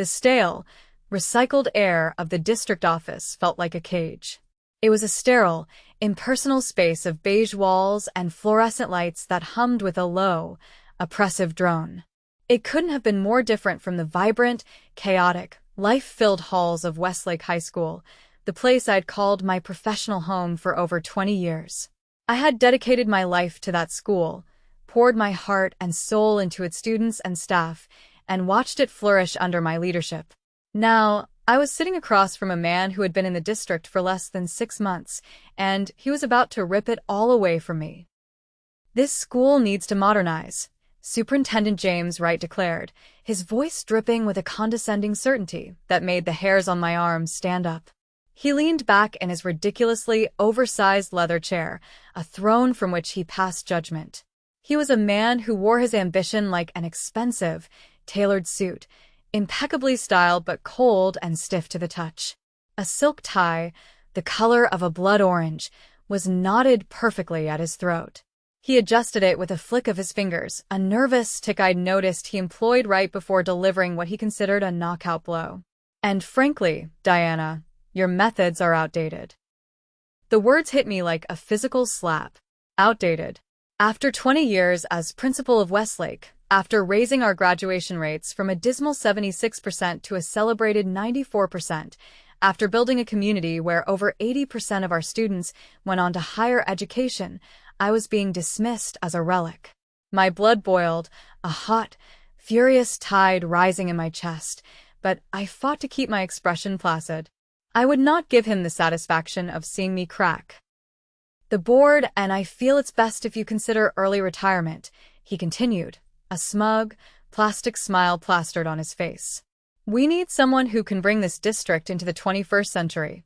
The stale, recycled air of the district office felt like a cage. It was a sterile, impersonal space of beige walls and fluorescent lights that hummed with a low, oppressive drone. It couldn't have been more different from the vibrant, chaotic, life-filled halls of Westlake High School, the place I'd called my professional home for over 20 years. I had dedicated my life to that school, poured my heart and soul into its students and staff, and watched it flourish under my leadership. Now, I was sitting across from a man who had been in the district for less than 6 months, and he was about to rip it all away from me. "This school needs to modernize," Superintendent James Wright declared, his voice dripping with a condescending certainty that made the hairs on my arms stand up. He leaned back in his ridiculously oversized leather chair, a throne from which he passed judgment. He was a man who wore his ambition like an expensive, tailored suit, impeccably styled but cold and stiff to the touch. A silk tie, the color of a blood orange, was knotted perfectly at his throat. He adjusted it with a flick of his fingers, a nervous tick I'd noticed he employed right before delivering what he considered a knockout blow. "And frankly, Diana, your methods are outdated." The words hit me like a physical slap. Outdated. After 20 years as principal of Westlake, after raising our graduation rates from a dismal 76% to a celebrated 94%, after building a community where over 80% of our students went on to higher education, I was being dismissed as a relic. My blood boiled, a hot, furious tide rising in my chest, but I fought to keep my expression placid. I would not give him the satisfaction of seeing me crack. "The board and I feel it's best if you consider early retirement," he continued, a smug, plastic smile plastered on his face. "We need someone who can bring this district into the 21st century."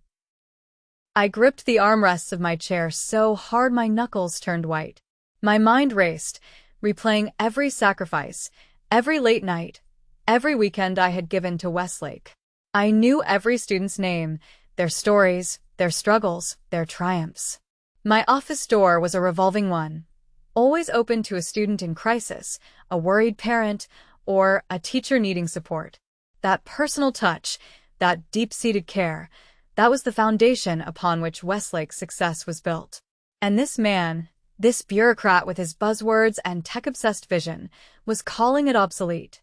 I gripped the armrests of my chair so hard my knuckles turned white. My mind raced, replaying every sacrifice, every late night, every weekend I had given to Westlake. I knew every student's name, their stories, their struggles, their triumphs. My office door was a revolving one, always open to a student in crisis, a worried parent, or a teacher needing support. That personal touch, that deep-seated care, that was the foundation upon which Westlake's success was built. And this man, this bureaucrat with his buzzwords and tech-obsessed vision, was calling it obsolete.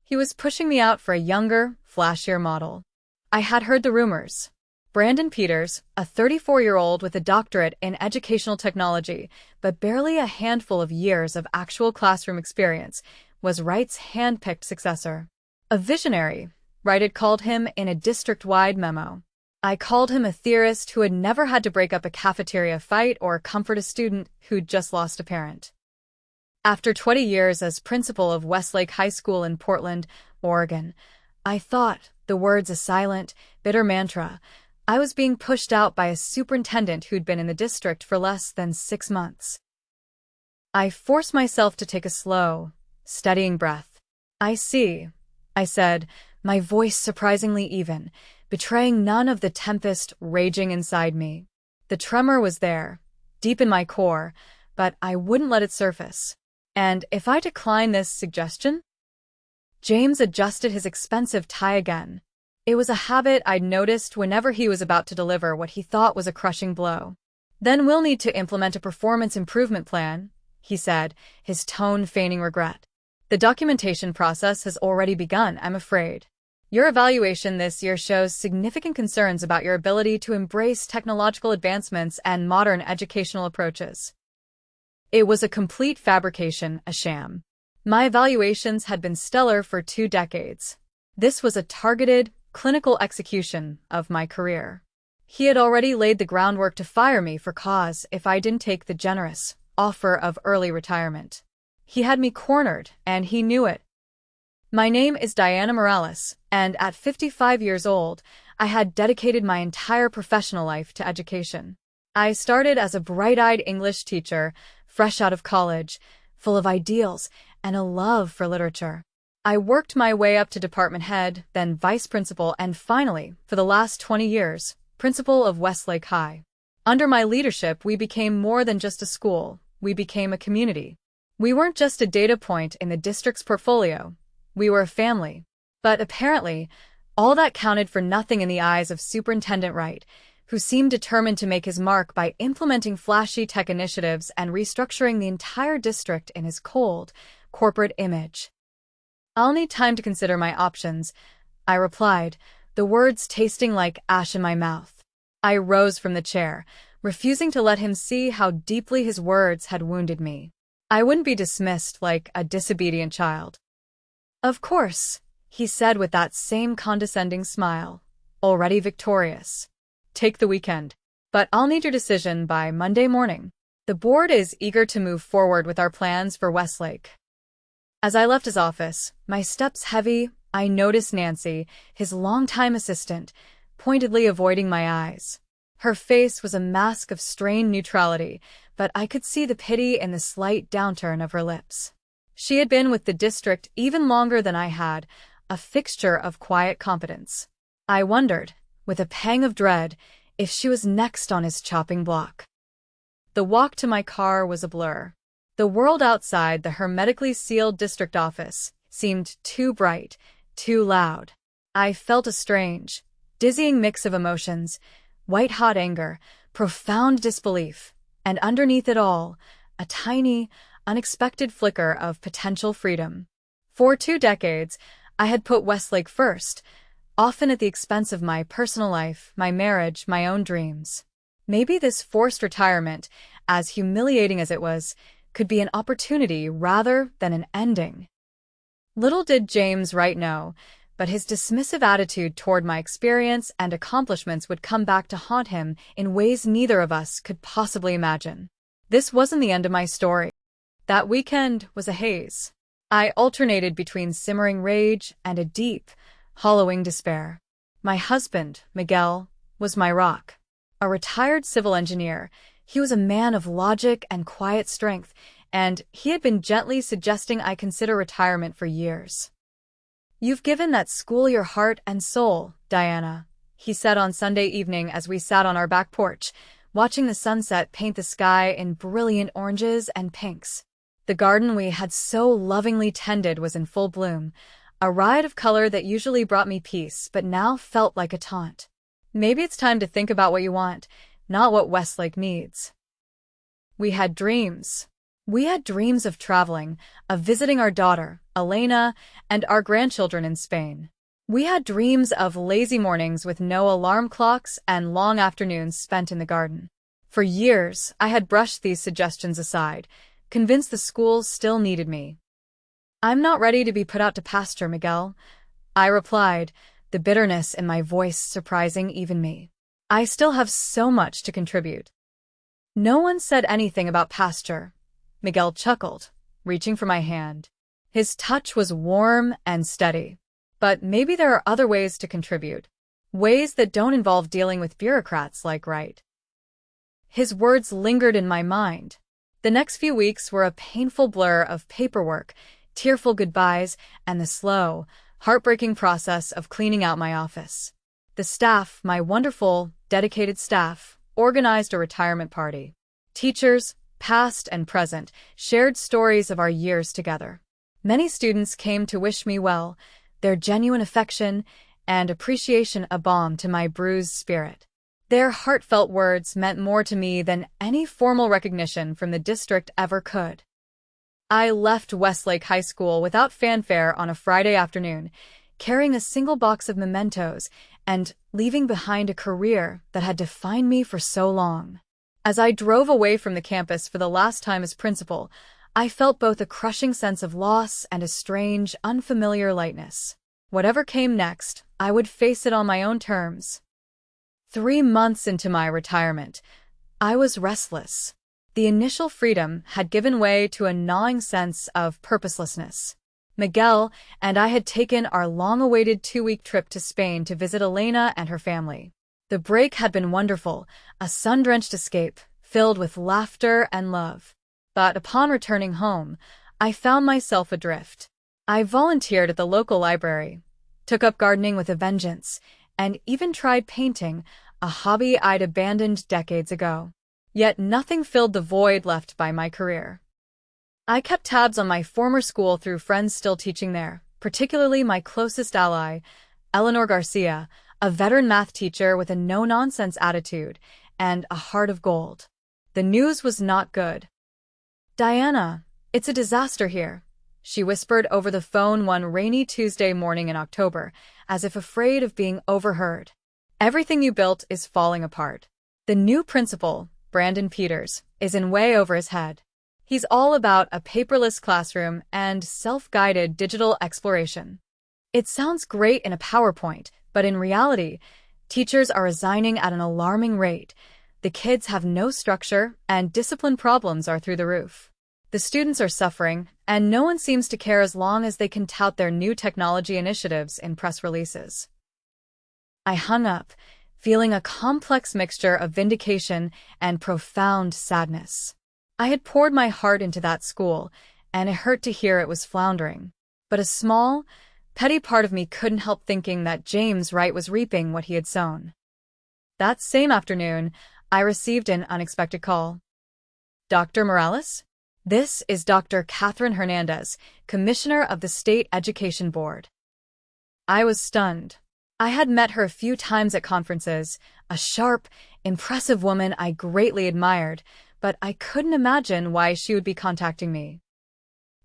He was pushing me out for a younger, flashier model. I had heard the rumors. Brandon Peters, a 34-year-old with a doctorate in educational technology, but barely a handful of years of actual classroom experience, was Wright's hand-picked successor. A visionary, Wright had called him in a district-wide memo. I called him a theorist who had never had to break up a cafeteria fight or comfort a student who'd just lost a parent. After 20 years as principal of Westlake High School in Portland, Oregon, I thought, the words a silent, bitter mantra, I was being pushed out by a superintendent who'd been in the district for less than 6 months. I forced myself to take a slow, steadying breath. "I see," I said, my voice surprisingly even, betraying none of the tempest raging inside me. The tremor was there, deep in my core, but I wouldn't let it surface. "And if I decline this suggestion?" James adjusted his expensive tie again. It was a habit I'd noticed whenever he was about to deliver what he thought was a crushing blow. "Then we'll need to implement a performance improvement plan," he said, his tone feigning regret. "The documentation process has already begun, I'm afraid. Your evaluation this year shows significant concerns about your ability to embrace technological advancements and modern educational approaches." It was a complete fabrication, a sham. My evaluations had been stellar for 2 decades. This was a targeted, clinical execution of my career. He had already laid the groundwork to fire me for cause if I didn't take the generous offer of early retirement. He had me cornered, and he knew it. My name is Diana Morales, and at 55 years old, I had dedicated my entire professional life to education. I started as a bright-eyed English teacher, fresh out of college, full of ideals and a love for literature. I worked my way up to department head, then vice principal, and finally, for the last 20 years, principal of Westlake High. Under my leadership, we became more than just a school. We became a community. We weren't just a data point in the district's portfolio. We were a family. But apparently, all that counted for nothing in the eyes of Superintendent Wright, who seemed determined to make his mark by implementing flashy tech initiatives and restructuring the entire district in his cold, corporate image. "I'll need time to consider my options," I replied, the words tasting like ash in my mouth. I rose from the chair, refusing to let him see how deeply his words had wounded me. I wouldn't be dismissed like a disobedient child. "Of course," he said with that same condescending smile, already victorious. "Take the weekend. But I'll need your decision by Monday morning. The board is eager to move forward with our plans for Westlake." As I left his office, my steps heavy, I noticed Nancy, his longtime assistant, pointedly avoiding my eyes. Her face was a mask of strained neutrality, but I could see the pity in the slight downturn of her lips. She had been with the district even longer than I had, a fixture of quiet competence. I wondered, with a pang of dread, if she was next on his chopping block. The walk to my car was a blur. The world outside the hermetically sealed district office seemed too bright, too loud. I felt a strange, dizzying mix of emotions, white-hot anger, profound disbelief, and underneath it all, a tiny, unexpected flicker of potential freedom. For 2 decades, I had put Westlake first, often at the expense of my personal life, my marriage, my own dreams. Maybe this forced retirement, as humiliating as it was, could be an opportunity rather than an ending. Little did James Wright know, but his dismissive attitude toward my experience and accomplishments would come back to haunt him in ways neither of us could possibly imagine. This wasn't the end of my story. That weekend was a haze. I alternated between simmering rage and a deep, hollowing despair. My husband, Miguel, was my rock. A retired civil engineer, he was a man of logic and quiet strength, and he had been gently suggesting I consider retirement for years. "You've given that school your heart and soul, Diana," he said on Sunday evening as we sat on our back porch, watching the sunset paint the sky in brilliant oranges and pinks. The garden we had so lovingly tended was in full bloom, a riot of color that usually brought me peace but now felt like a taunt. "Maybe it's time to think about what you want, not what Westlake needs." We had dreams. We had dreams of traveling, of visiting our daughter, Elena, and our grandchildren in Spain. We had dreams of lazy mornings with no alarm clocks and long afternoons spent in the garden. For years, I had brushed these suggestions aside, convinced the school still needed me. "I'm not ready to be put out to pasture, Miguel," I replied, the bitterness in my voice surprising even me. "I still have so much to contribute." "No one said anything about pasture," Miguel chuckled, reaching for my hand. His touch was warm and steady. "But maybe there are other ways to contribute. Ways that don't involve dealing with bureaucrats like Wright." His words lingered in my mind. The next few weeks were a painful blur of paperwork, tearful goodbyes, and the slow, heartbreaking process of cleaning out my office. The staff, my wonderful, dedicated staff, organized a retirement party. Teachers, past and present, shared stories of our years together. Many students came to wish me well, their genuine affection and appreciation a balm to my bruised spirit. Their heartfelt words meant more to me than any formal recognition from the district ever could. I left Westlake High School without fanfare on a Friday afternoon, carrying a single box of mementos and leaving behind a career that had defined me for so long. As I drove away from the campus for the last time as principal, I felt both a crushing sense of loss and a strange, unfamiliar lightness. Whatever came next, I would face it on my own terms. 3 months into my retirement, I was restless. The initial freedom had given way to a gnawing sense of purposelessness. Miguel and I had taken our long-awaited 2-week trip to Spain to visit Elena and her family. The break had been wonderful, a sun-drenched escape, filled with laughter and love. But upon returning home, I found myself adrift. I volunteered at the local library, took up gardening with a vengeance, and even tried painting, a hobby I'd abandoned decades ago. Yet nothing filled the void left by my career. I kept tabs on my former school through friends still teaching there, particularly my closest ally, Eleanor Garcia, a veteran math teacher with a no-nonsense attitude and a heart of gold. The news was not good. "Diana, it's a disaster here," she whispered over the phone one rainy Tuesday morning in October, as if afraid of being overheard. "Everything you built is falling apart. The new principal, Brandon Peters, is in way over his head. He's all about a paperless classroom and self-guided digital exploration. It sounds great in a PowerPoint, but in reality, teachers are resigning at an alarming rate. The kids have no structure, and discipline problems are through the roof. The students are suffering, and no one seems to care as long as they can tout their new technology initiatives in press releases." I hung up, feeling a complex mixture of vindication and profound sadness. I had poured my heart into that school, and it hurt to hear it was floundering. But a small, petty part of me couldn't help thinking that James Wright was reaping what he had sown. That same afternoon, I received an unexpected call. "Dr. Morales? This is Dr. Catherine Hernandez, Commissioner of the State Education Board." I was stunned. I had met her a few times at conferences, a sharp, impressive woman I greatly admired, but I couldn't imagine why she would be contacting me.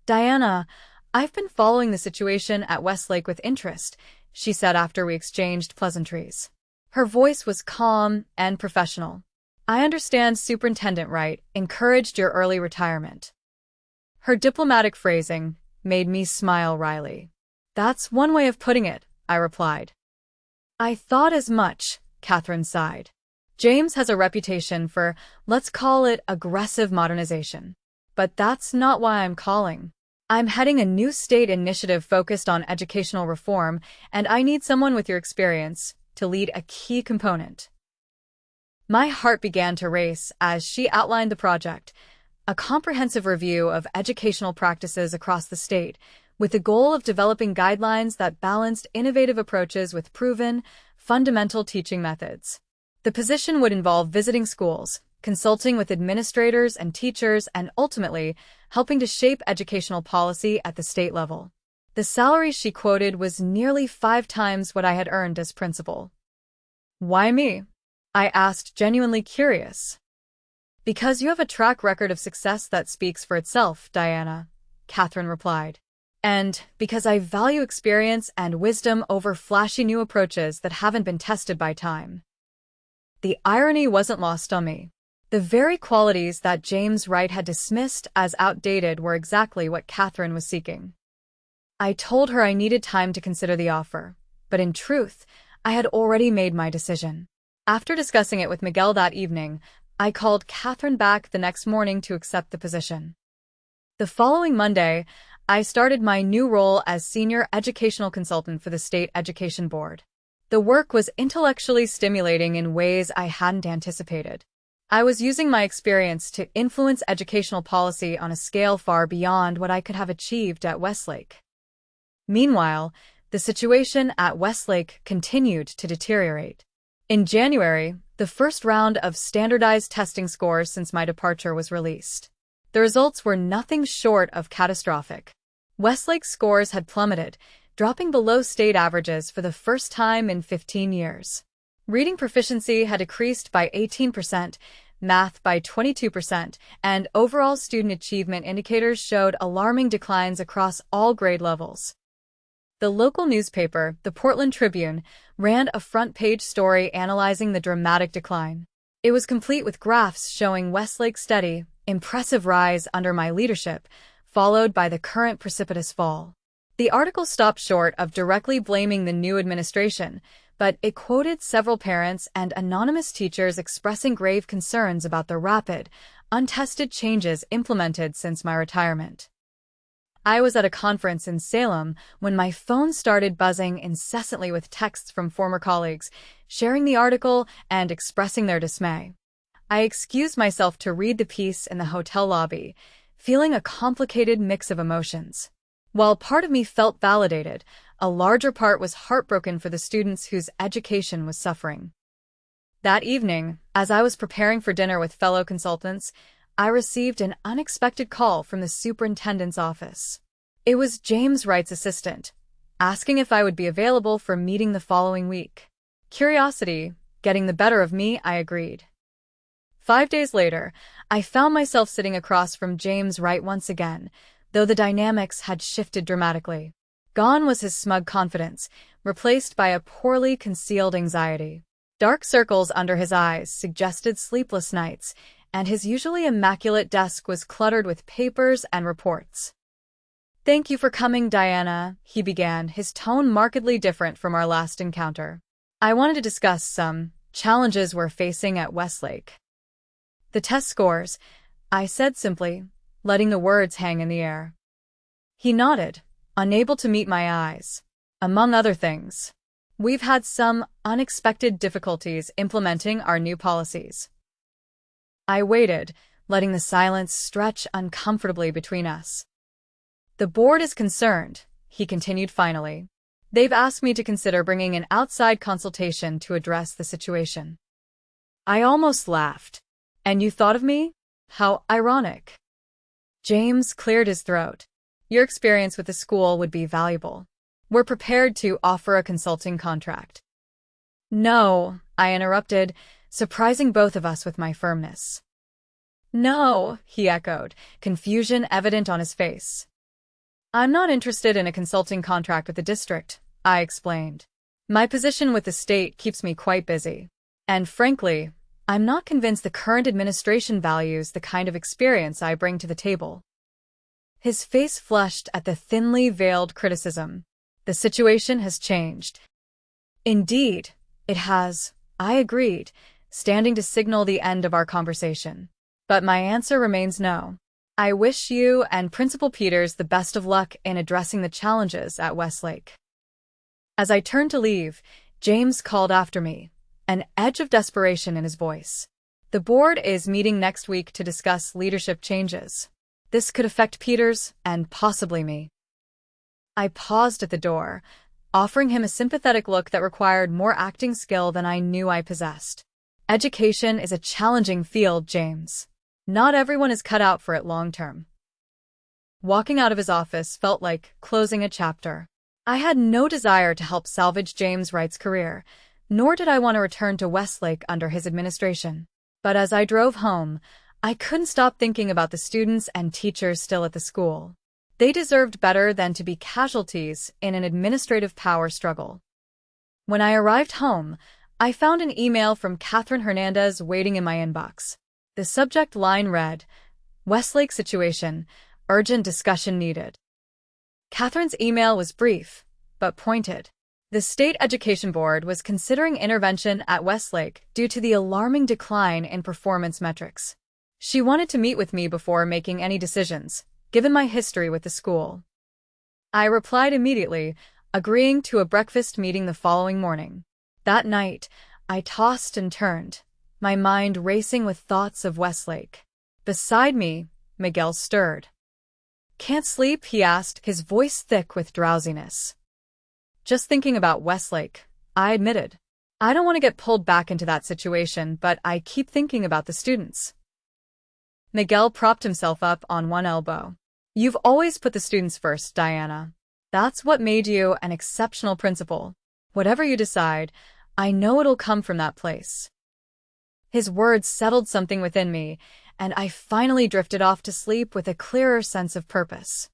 "Diana, I've been following the situation at Westlake with interest," she said after we exchanged pleasantries. Her voice was calm and professional. "I understand Superintendent Wright encouraged your early retirement." Her diplomatic phrasing made me smile wryly. "That's one way of putting it," I replied. "I thought as much," Catherine sighed. "James has a reputation for, let's call it, aggressive modernization. But that's not why I'm calling. I'm heading a new state initiative focused on educational reform, and I need someone with your experience to lead a key component." My heart began to race as she outlined the project, a comprehensive review of educational practices across the state, with the goal of developing guidelines that balanced innovative approaches with proven, fundamental teaching methods. The position would involve visiting schools, consulting with administrators and teachers, and ultimately helping to shape educational policy at the state level. The salary she quoted was nearly 5 times what I had earned as principal. "Why me?" I asked, genuinely curious. "Because you have a track record of success that speaks for itself, Diana," Catherine replied. "And because I value experience and wisdom over flashy new approaches that haven't been tested by time." The irony wasn't lost on me. The very qualities that James Wright had dismissed as outdated were exactly what Catherine was seeking. I told her I needed time to consider the offer, but in truth, I had already made my decision. After discussing it with Miguel that evening, I called Catherine back the next morning to accept the position. The following Monday, I started my new role as Senior Educational Consultant for the State Education Board. The work was intellectually stimulating in ways I hadn't anticipated. I was using my experience to influence educational policy on a scale far beyond what I could have achieved at Westlake. Meanwhile, the situation at Westlake continued to deteriorate. In January, the first round of standardized testing scores since my departure was released. The results were nothing short of catastrophic. Westlake's scores had plummeted, dropping below state averages for the first time in 15 years. Reading proficiency had decreased by 18%, math by 22%, and overall student achievement indicators showed alarming declines across all grade levels. The local newspaper, the Portland Tribune, ran a front-page story analyzing the dramatic decline. It was complete with graphs showing Westlake's steady, impressive rise under my leadership, followed by the current precipitous fall. The article stopped short of directly blaming the new administration, but it quoted several parents and anonymous teachers expressing grave concerns about the rapid, untested changes implemented since my retirement. I was at a conference in Salem when my phone started buzzing incessantly with texts from former colleagues, sharing the article and expressing their dismay. I excused myself to read the piece in the hotel lobby, feeling a complicated mix of emotions. While part of me felt validated, a larger part was heartbroken for the students whose education was suffering. That evening, as I was preparing for dinner with fellow consultants, I received an unexpected call from the superintendent's office. It was James Wright's assistant, asking if I would be available for a meeting the following week. Curiosity getting the better of me, I agreed. 5 days later, I found myself sitting across from James Wright once again, though the dynamics had shifted dramatically. Gone was his smug confidence, replaced by a poorly concealed anxiety. Dark circles under his eyes suggested sleepless nights, and his usually immaculate desk was cluttered with papers and reports. "Thank you for coming, Diana," he began, his tone markedly different from our last encounter. "I wanted to discuss some challenges we're facing at Westlake." "The test scores," I said simply, letting the words hang in the air. He nodded, unable to meet my eyes. "Among other things, we've had some unexpected difficulties implementing our new policies." I waited, letting the silence stretch uncomfortably between us. "The board is concerned," he continued finally. "They've asked me to consider bringing an outside consultation to address the situation." I almost laughed. "And you thought of me? How ironic." James cleared his throat. "Your experience with the school would be valuable. We're prepared to offer a consulting contract." "No," I interrupted, surprising both of us with my firmness. "No," he echoed, confusion evident on his face. "I'm not interested in a consulting contract with the district," I explained. "My position with the state keeps me quite busy. And frankly, I'm not convinced the current administration values the kind of experience I bring to the table." His face flushed at the thinly veiled criticism. "The situation has changed." "Indeed, it has," I agreed, standing to signal the end of our conversation. "But my answer remains no. I wish you and Principal Peters the best of luck in addressing the challenges at Westlake." As I turned to leave, James called after me, an edge of desperation in his voice. "The board is meeting next week to discuss leadership changes. This could affect Peters and possibly me." I paused at the door, offering him a sympathetic look that required more acting skill than I knew I possessed. "Education is a challenging field, James. Not everyone is cut out for it long term." Walking out of his office felt like closing a chapter. I had no desire to help salvage James Wright's career, nor did I want to return to Westlake under his administration. But as I drove home, I couldn't stop thinking about the students and teachers still at the school. They deserved better than to be casualties in an administrative power struggle. When I arrived home, I found an email from Catherine Hernandez waiting in my inbox. The subject line read, "Westlake situation, urgent discussion needed." Catherine's email was brief, but pointed. The State Education Board was considering intervention at Westlake due to the alarming decline in performance metrics. She wanted to meet with me before making any decisions, given my history with the school. I replied immediately, agreeing to a breakfast meeting the following morning. That night, I tossed and turned, my mind racing with thoughts of Westlake. Beside me, Miguel stirred. "Can't sleep?" he asked, his voice thick with drowsiness. "Just thinking about Westlake," I admitted. "I don't want to get pulled back into that situation, but I keep thinking about the students." Miguel propped himself up on one elbow. "You've always put the students first, Diana. That's what made you an exceptional principal. Whatever you decide, I know it'll come from that place." His words settled something within me, and I finally drifted off to sleep with a clearer sense of purpose.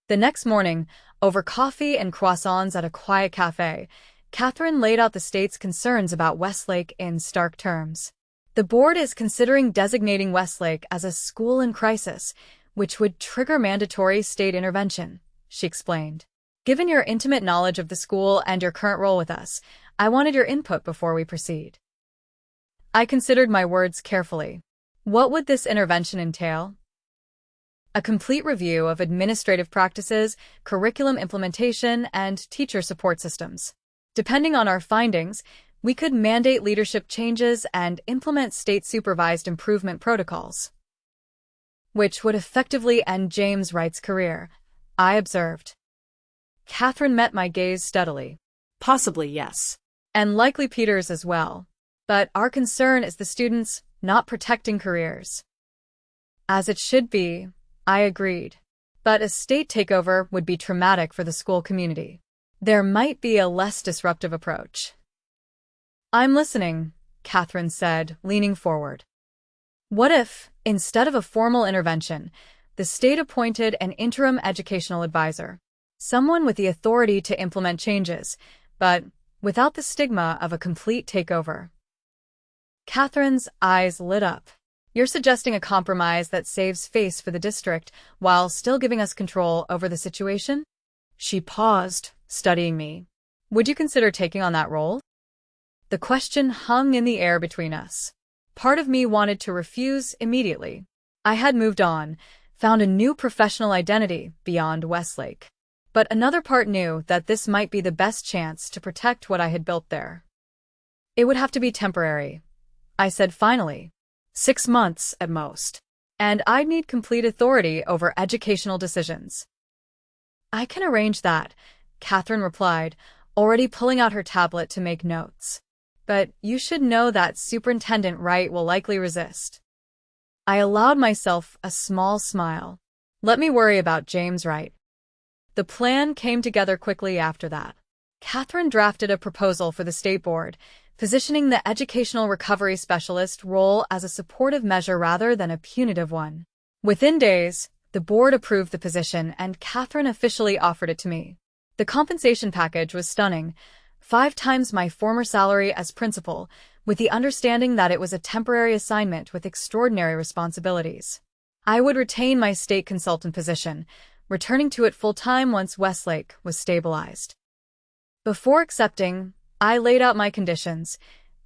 The next morning, over coffee and croissants at a quiet cafe, Catherine laid out the state's concerns about Westlake in stark terms. "The board is considering designating Westlake as a school in crisis, which would trigger mandatory state intervention," she explained. "Given your intimate knowledge of the school and your current role with us, I wanted your input before we proceed." I considered my words carefully. What would this intervention entail? A complete review of administrative practices, curriculum implementation, and teacher support systems. Depending on our findings, we could mandate leadership changes and implement state-supervised improvement protocols, which would effectively end James Wright's career, I observed. Catherine met my gaze steadily. "Possibly, yes. And likely Peters as well. But our concern is the students, not protecting careers." "As it should be," I agreed. "But a state takeover would be traumatic for the school community." There might be a less disruptive approach. I'm listening, Catherine said, leaning forward. What if, instead of a formal intervention, the state appointed an interim educational advisor, someone with the authority to implement changes, but without the stigma of a complete takeover? Catherine's eyes lit up. You're suggesting a compromise that saves face for the district while still giving us control over the situation? She paused, studying me. Would you consider taking on that role? The question hung in the air between us. Part of me wanted to refuse immediately. I had moved on, found a new professional identity beyond Westlake. But another part knew that this might be the best chance to protect what I had built there. It would have to be temporary, I said finally. 6 months at most. And I'd need complete authority over educational decisions. I can arrange that, Catherine replied, already pulling out her tablet to make notes. But you should know that Superintendent Wright will likely resist. I allowed myself a small smile. Let me worry about James Wright. The plan came together quickly after that. Catherine drafted a proposal for the state board, positioning the educational recovery specialist role as a supportive measure rather than a punitive one. Within days, the board approved the position and Catherine officially offered it to me. The compensation package was stunning, 5 times my former salary as principal, with the understanding that it was a temporary assignment with extraordinary responsibilities. I would retain my state consultant position, returning to it full-time once Westlake was stabilized. Before accepting, I laid out my conditions: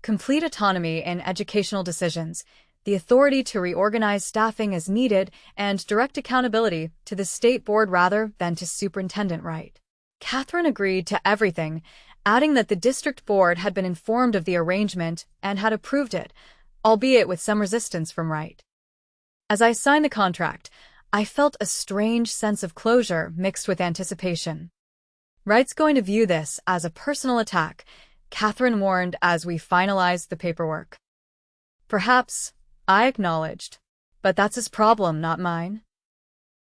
complete autonomy in educational decisions, the authority to reorganize staffing as needed, and direct accountability to the state board rather than to Superintendent Wright. Catherine agreed to everything, adding that the district board had been informed of the arrangement and had approved it, albeit with some resistance from Wright. As I signed the contract, I felt a strange sense of closure mixed with anticipation. Wright's going to view this as a personal attack, Catherine warned as we finalized the paperwork. Perhaps, I acknowledged, but that's his problem, not mine.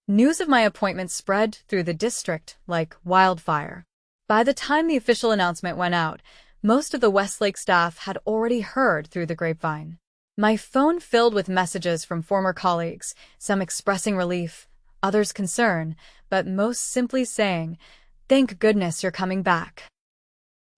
News of my appointment spread through the district like wildfire. By the time the official announcement went out, most of the Westlake staff had already heard through the grapevine. My phone filled with messages from former colleagues, some expressing relief, others concern, but most simply saying, "Thank goodness you're coming back."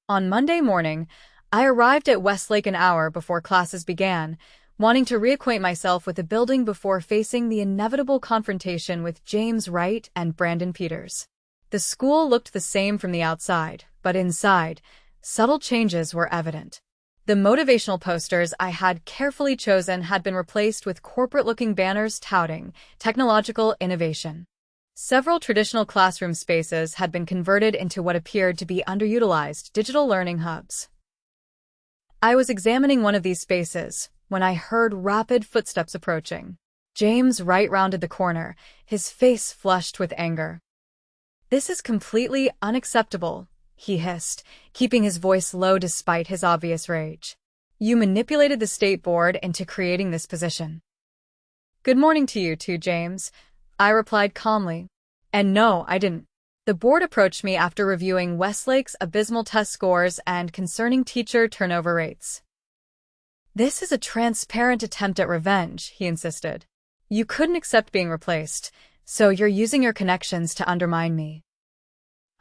On Monday morning, I arrived at Westlake an hour before classes began, wanting to reacquaint myself with the building before facing the inevitable confrontation with James Wright and Brandon Peters. The school looked the same from the outside, but inside, subtle changes were evident. The motivational posters I had carefully chosen had been replaced with corporate-looking banners touting technological innovation. Several traditional classroom spaces had been converted into what appeared to be underutilized digital learning hubs. I was examining one of these spaces when I heard rapid footsteps approaching. James Wright rounded the corner, his face flushed with anger. "This is completely unacceptable," he hissed, keeping his voice low despite his obvious rage. "You manipulated the state board into creating this position." "Good morning to you too, James," I replied calmly. "And no, I didn't. The board approached me after reviewing Westlake's abysmal test scores and concerning teacher turnover rates." "This is a transparent attempt at revenge," he insisted. "You couldn't accept being replaced, so you're using your connections to undermine me."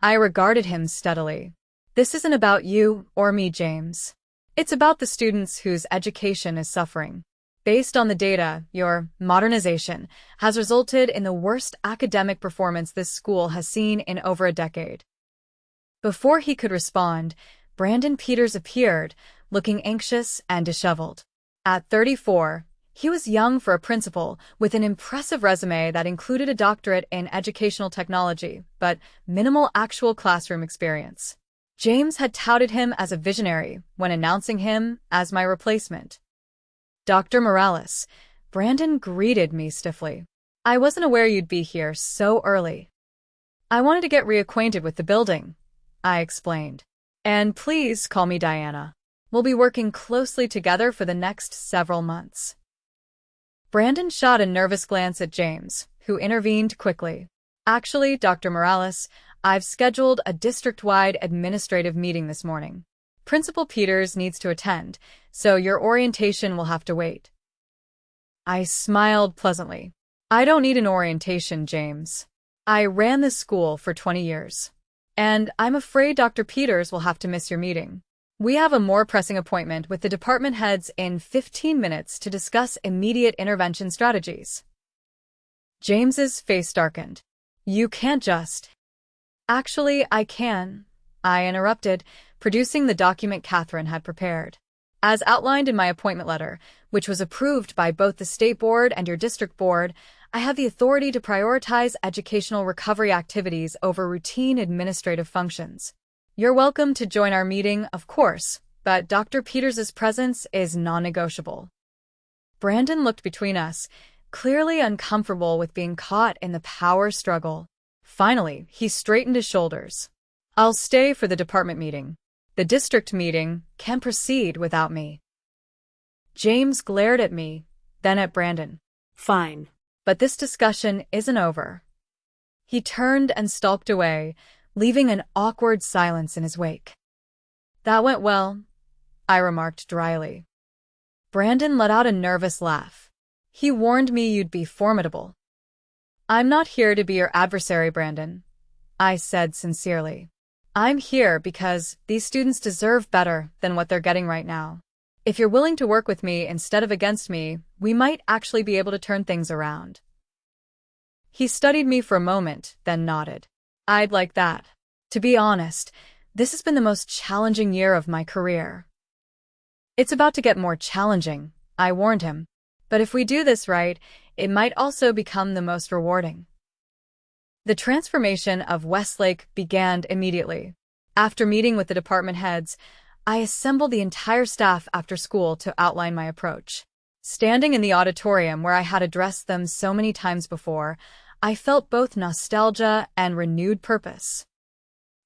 I regarded him steadily. "This isn't about you or me, James. It's about the students whose education is suffering. Based on the data, your modernization has resulted in the worst academic performance this school has seen in over a decade." Before he could respond, Brandon Peters appeared, looking anxious and disheveled. At 34, he was young for a principal, with an impressive resume that included a doctorate in educational technology, but minimal actual classroom experience. James had touted him as a visionary when announcing him as my replacement. "Dr. Morales," Brandon greeted me stiffly. "I wasn't aware you'd be here so early." "I wanted to get reacquainted with the building," I explained. "And please call me Diana. We'll be working closely together for the next several months." Brandon shot a nervous glance at James, who intervened quickly. "Actually, Dr. Morales, I've scheduled a district-wide administrative meeting this morning. Principal Peters needs to attend, so your orientation will have to wait. I smiled pleasantly. I don't need an orientation, James. I ran this school for 20 years. And I'm afraid Dr. Peters will have to miss your meeting. We have a more pressing appointment with the department heads in 15 minutes to discuss immediate intervention strategies. James's face darkened. You can't just... Actually, I can, I interrupted, producing the document Catherine had prepared. As outlined in my appointment letter, which was approved by both the state board and your district board, I have the authority to prioritize educational recovery activities over routine administrative functions. You're welcome to join our meeting, of course, but Dr. Peters' presence is non-negotiable. Brandon looked between us, clearly uncomfortable with being caught in the power struggle. Finally, he straightened his shoulders. I'll stay for the department meeting. The district meeting can proceed without me. James glared at me, then at Brandon. Fine. But this discussion isn't over. He turned and stalked away, leaving an awkward silence in his wake. That went well, I remarked dryly. Brandon let out a nervous laugh. He warned me you'd be formidable. I'm not here to be your adversary, Brandon, I said sincerely. I'm here because these students deserve better than what they're getting right now. If you're willing to work with me instead of against me, we might actually be able to turn things around. He studied me for a moment, then nodded. I'd like that. To be honest, this has been the most challenging year of my career. It's about to get more challenging, I warned him. But if we do this right, it might also become the most rewarding. The transformation of Westlake began immediately. After meeting with the department heads, I assembled the entire staff after school to outline my approach. Standing in the auditorium where I had addressed them so many times before, I felt both nostalgia and renewed purpose.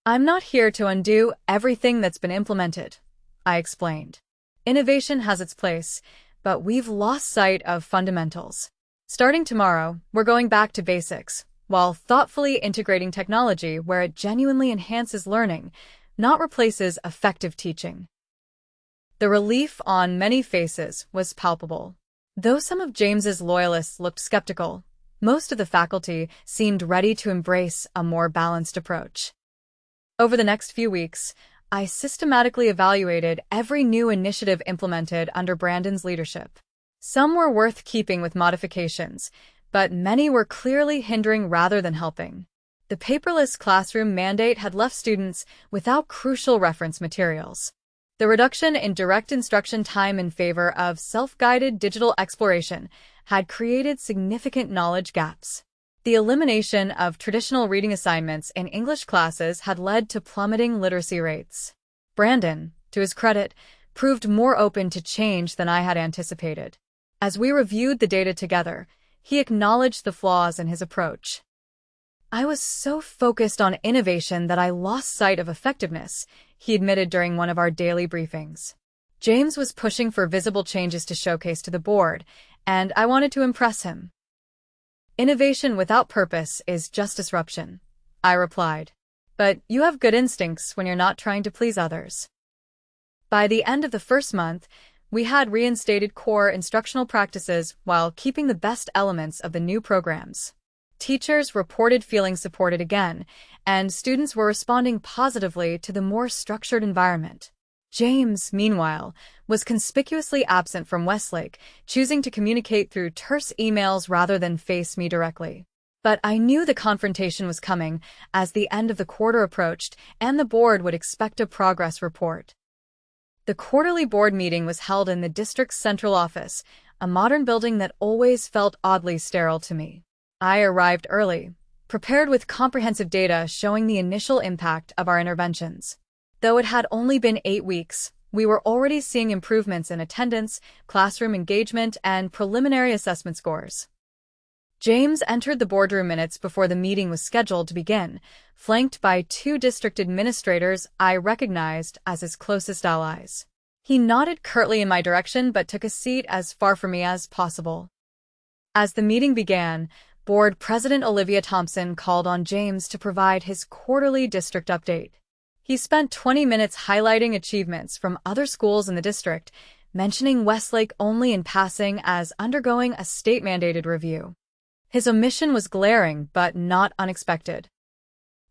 I'm not here to undo everything that's been implemented, I explained. Innovation has its place, but we've lost sight of fundamentals. Starting tomorrow, we're going back to basics, while thoughtfully integrating technology where it genuinely enhances learning, not replaces effective teaching. The relief on many faces was palpable. Though some of James's loyalists looked skeptical, most of the faculty seemed ready to embrace a more balanced approach. Over the next few weeks, I systematically evaluated every new initiative implemented under Brandon's leadership. Some were worth keeping with modifications, but many were clearly hindering rather than helping. The paperless classroom mandate had left students without crucial reference materials. The reduction in direct instruction time in favor of self-guided digital exploration had created significant knowledge gaps. The elimination of traditional reading assignments in English classes had led to plummeting literacy rates. Brandon, to his credit, proved more open to change than I had anticipated. As we reviewed the data together, he acknowledged the flaws in his approach. I was so focused on innovation that I lost sight of effectiveness, he admitted during one of our daily briefings. James was pushing for visible changes to showcase to the board, and I wanted to impress him. Innovation without purpose is just disruption, I replied. But you have good instincts when you're not trying to please others. By the end of the first month, we had reinstated core instructional practices while keeping the best elements of the new programs. Teachers reported feeling supported again, and students were responding positively to the more structured environment. James, meanwhile, was conspicuously absent from Westlake, choosing to communicate through terse emails rather than face me directly. But I knew the confrontation was coming as the end of the quarter approached, and the board would expect a progress report. The quarterly board meeting was held in the district's central office, a modern building that always felt oddly sterile to me. I arrived early, prepared with comprehensive data showing the initial impact of our interventions. Though it had only been 8 weeks, we were already seeing improvements in attendance, classroom engagement, and preliminary assessment scores. James entered the boardroom minutes before the meeting was scheduled to begin, flanked by 2 district administrators I recognized as his closest allies. He nodded curtly in my direction but took a seat as far from me as possible. As the meeting began, Board President Olivia Thompson called on James to provide his quarterly district update. He spent 20 minutes highlighting achievements from other schools in the district, mentioning Westlake only in passing as undergoing a state-mandated review. His omission was glaring but not unexpected.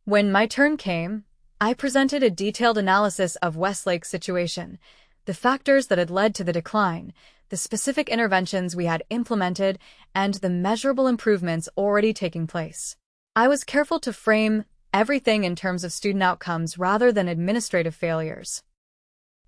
When my turn came, I presented a detailed analysis of Westlake's situation, the factors that had led to the decline, the specific interventions we had implemented, and the measurable improvements already taking place. I was careful to frame everything in terms of student outcomes rather than administrative failures.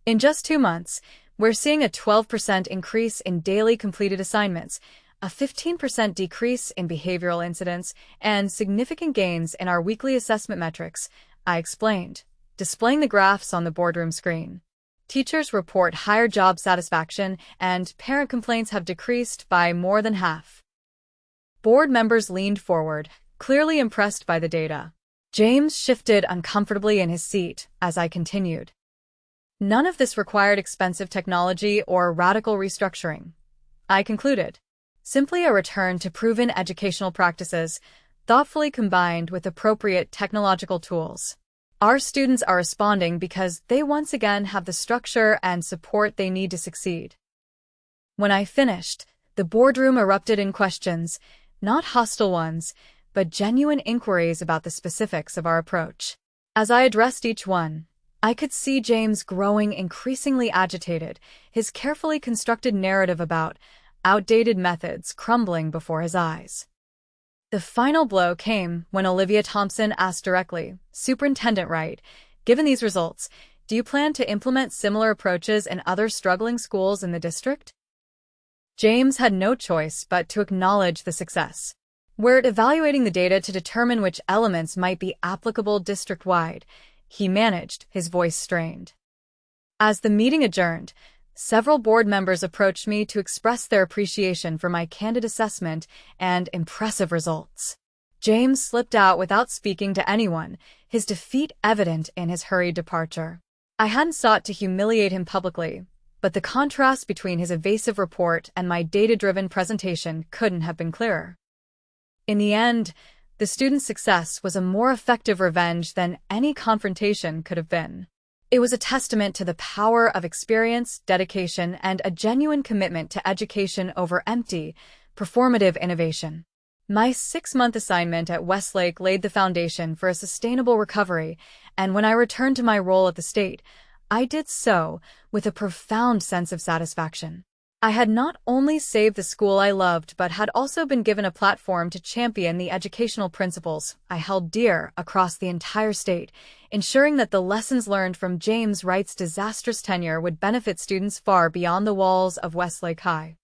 In just 2 months, we're seeing a 12% increase in daily completed assignments, a 15% decrease in behavioral incidents, and significant gains in our weekly assessment metrics, I explained, displaying the graphs on the boardroom screen. Teachers report higher job satisfaction, and parent complaints have decreased by more than half. Board members leaned forward, clearly impressed by the data. James shifted uncomfortably in his seat as I continued. None of this required expensive technology or radical restructuring, I concluded. Simply a return to proven educational practices, thoughtfully combined with appropriate technological tools. Our students are responding because they once again have the structure and support they need to succeed. When I finished, the boardroom erupted in questions, not hostile ones, but genuine inquiries about the specifics of our approach. As I addressed each one, I could see James growing increasingly agitated, his carefully constructed narrative about outdated methods crumbling before his eyes. The final blow came when Olivia Thompson asked directly, "Superintendent Wright, given these results, do you plan to implement similar approaches in other struggling schools in the district?" James had no choice but to acknowledge the success. "We're evaluating the data to determine which elements might be applicable district-wide," he managed, his voice strained. As the meeting adjourned, several board members approached me to express their appreciation for my candid assessment and impressive results. James slipped out without speaking to anyone, his defeat evident in his hurried departure. I hadn't sought to humiliate him publicly, but the contrast between his evasive report and my data-driven presentation couldn't have been clearer. In the end, the student's success was a more effective revenge than any confrontation could have been. It was a testament to the power of experience, dedication, and a genuine commitment to education over empty, performative innovation. My 6-month assignment at Westlake laid the foundation for a sustainable recovery, and when I returned to my role at the state, I did so with a profound sense of satisfaction. I had not only saved the school I loved but had also been given a platform to champion the educational principles I held dear across the entire state, ensuring that the lessons learned from James Wright's disastrous tenure would benefit students far beyond the walls of Westlake High.